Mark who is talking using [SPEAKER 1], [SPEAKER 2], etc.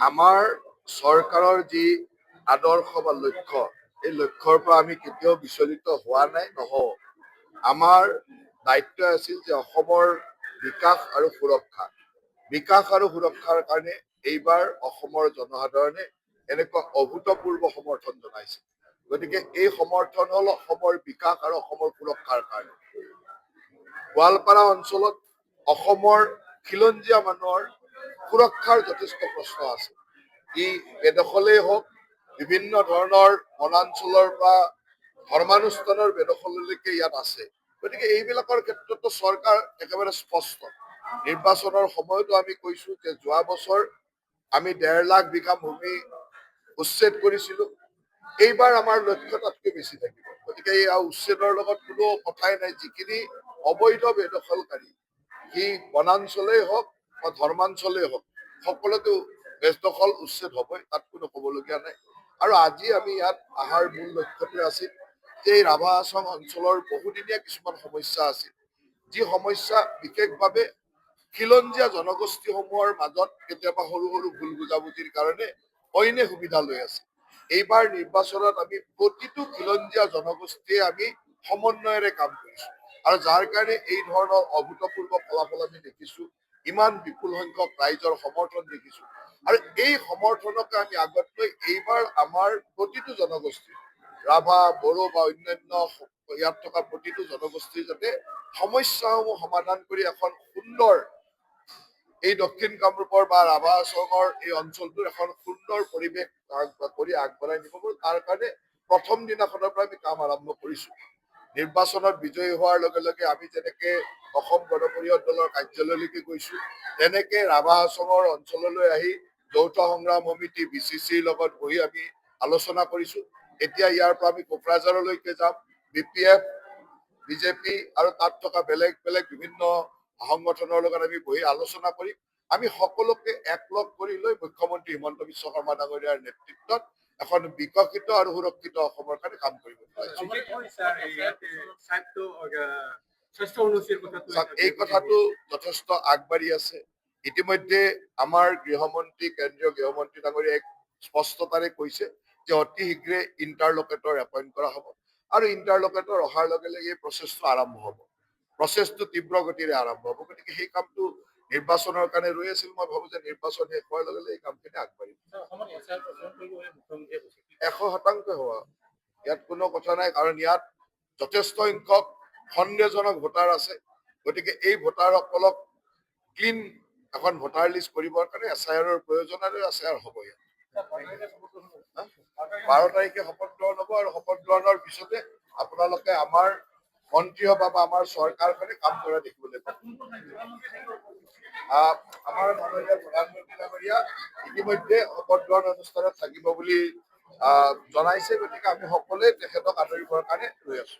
[SPEAKER 1] আমাৰ চৰকাৰৰ যি আদৰ্শ বা লক্ষ্য, এই লক্ষ্যৰ পৰা আমি কেতিয়াও বিচলিত হোৱা নাই, নহওঁ। আমাৰ দায়িত্ব আছিল যে অসমৰ বিকাশ আৰু সুৰক্ষা। বিকাশ আৰু সুৰক্ষাৰ কাৰণে এইবাৰ অসমৰ জনসাধাৰণে এনেকুৱা অভূতপূৰ্ব সমৰ্থন জনাইছে। গতিকে এই সমৰ্থন হ'ল অসমৰ বিকাশ আৰু অসমৰ সুৰক্ষাৰ কাৰণে। গোৱালপাৰা অঞ্চলত অসমৰ খিলঞ্জীয়া মানুহৰ সুৰক্ষাৰ যথেষ্ট প্ৰশ্ন আছে। ই বেদখলেই হওক, বিভিন্ন ধৰণৰ বনাঞ্চলৰ পৰা ধৰ্মানুষ্ঠানৰ বেদখললৈকে ইয়াত আছে। গতিকে এইবিলাকৰ ক্ষেত্ৰতো চৰকাৰ একেবাৰে স্পষ্ট। নিৰ্বাচনৰ সময়তো আমি কৈছো যে যোৱা বছৰ আমি 1.5 লাখ বিঘা ভূমি উচ্ছেদ কৰিছিলো। এইবাৰ আমাৰ লক্ষ্য তাতকৈ বেছি থাকিব। গতিকে এই উচ্ছেদৰ লগত কোনো কথাই নাই। যিখিনি অবৈধ বেদখলকাৰী, সি বনাঞ্চলেই হওক বা ধৰ্মাঞ্চলেই হওক, সকলোতো বেদখল উচ্ছেদ হ'বই, তাত কোনো ক'বলগীয়া নাই। আৰু আজি আমি ইয়াত অহাৰ মূল লক্ষ্যটোৱে আছিল যে এই ৰাভা হাছং অঞ্চলৰ বহুদিনীয়া কিছুমান সমস্যা আছিল, যি সমস্যা বিশেষভাৱে খিলঞ্জীয়া জনগোষ্ঠীসমূহৰ মাজত কেতিয়াবা সৰু সৰু ভুল বুজাবুজিৰ কাৰণে অইনে সুবিধা লৈ আছে। এইবাৰ নিৰ্বাচনত আমি প্ৰতিটো খিলঞ্জীয়া জনগোষ্ঠীয়ে আমি সমন্বয়েৰে কাম কৰিছো, আৰু যাৰ কাৰণে এই ধৰণৰ অভূতপূৰ্ব ফলাফল আমি দেখিছো। ইমান বিপুল সংখ্যক ৰাইজৰ সমৰ্থন দেখিছো, আৰু এই সমৰ্থনকে আমি আগত লৈ এইবাৰ আমাৰ প্ৰতিটো জনগোষ্ঠী, ৰাভা, বড়ো বা অন্যান্য ইয়াত থকা প্ৰতিটো জনগোষ্ঠীৰ যাতে সমস্যাসমূহ সমাধান কৰি এখন সুন্দৰ এই দক্ষিণ কামৰূপৰ বা ৰাভা হাছঙৰ এই অঞ্চলটোৰ এখন সুন্দৰ পৰিৱেশ কৰি আগবঢ়াই নিব পাৰো, তাৰ কাৰণে প্ৰথম দিনাখনৰ পৰা আমি কাম আৰম্ভ কৰিছো। নিৰ্বাচনত বিজয়ী হোৱাৰ লগে লগে আমি যেনেকে অসম গণ পৰিষদ দলৰ কাৰ্যালয়লৈকে গৈছো, তেনেকে ৰাভা হাছঙৰ অঞ্চললৈ আহি যৌথ সংগ্ৰাম সমিতি BCCৰ লগত বহি আমি আলোচনা কৰিছো। এতিয়া ইয়াৰ পৰা আমি কোকৰাঝাৰলৈকে যাম। BPF, বিজেপি আৰু তাত থকা বেলেগ বেলেগ বিভিন্ন সংগঠনৰ লগত আমি বহি আলোচনা কৰিম। আমি সকলোকে একলগ কৰি লৈ মুখ্যমন্ত্ৰী হিমন্ত বিশ্ব শৰ্মা ডাঙৰীয়াৰ নেতৃত্বত এখন বিকশিত আৰু সুৰক্ষিত অসমৰ কাৰণে কাম কৰিব। এই কথাটো যথেষ্ট আগবাঢ়ি আছে। ইতিমধ্যে আমাৰ গৃহমন্ত্ৰী, কেন্দ্ৰীয় গৃহমন্ত্ৰী ডাঙৰীয়াই স্পষ্টতাৰে কৈছে যে অতি শীঘ্ৰে ইণ্টাৰলকেটৰ এপইণ্ট কৰা হ'ব, আৰু ইণ্টাৰলকেটৰ অহাৰ লগে লগে এই প্ৰচেছটো আৰম্ভ হ'ব। প্ৰচেছটো তীব্ৰ গতিৰে আৰম্ভ হ'ব। গতিকে সেই কামটো নিৰ্বাচনৰ কাৰণে ৰৈ আছিল। মই ভাবো যে নিৰ্বাচন শেষ হোৱাৰ লগে লগে এই কামখিনি আগবাঢ়িব। 100% হোৱা, ইয়াত কোনো কথা নাই। কাৰণ ইয়াত যথেষ্ট সংখ্যক সন্দেহজনক ভোটাৰ আছে। গতিকে এই ভোটাৰসকলক ক্লিন এখন ভোটাৰ লিষ্ট কৰিবৰ কাৰণে SIRৰ প্ৰয়োজন, আৰু SIR হ'ব। ইয়াত 12 তাৰিখে শপত গ্ৰহণ হ'ব, আৰু শপত গ্ৰহণৰ পিছতে আপোনালোকে আমাৰ মন্ত্ৰী সভা বা আমাৰ চৰকাৰখনে কাম কৰা দেখিবলৈ পাব। আমাৰ মাননীয় প্ৰধানমন্ত্ৰী ডাঙৰীয়া ইতিমধ্যে শপত গ্ৰহণ অনুষ্ঠানত থাকিব বুলি জনাইছে। গতিকে আমি সকলোৱে তেখেতক আদৰিবৰ কাৰণে ৰৈ আছো।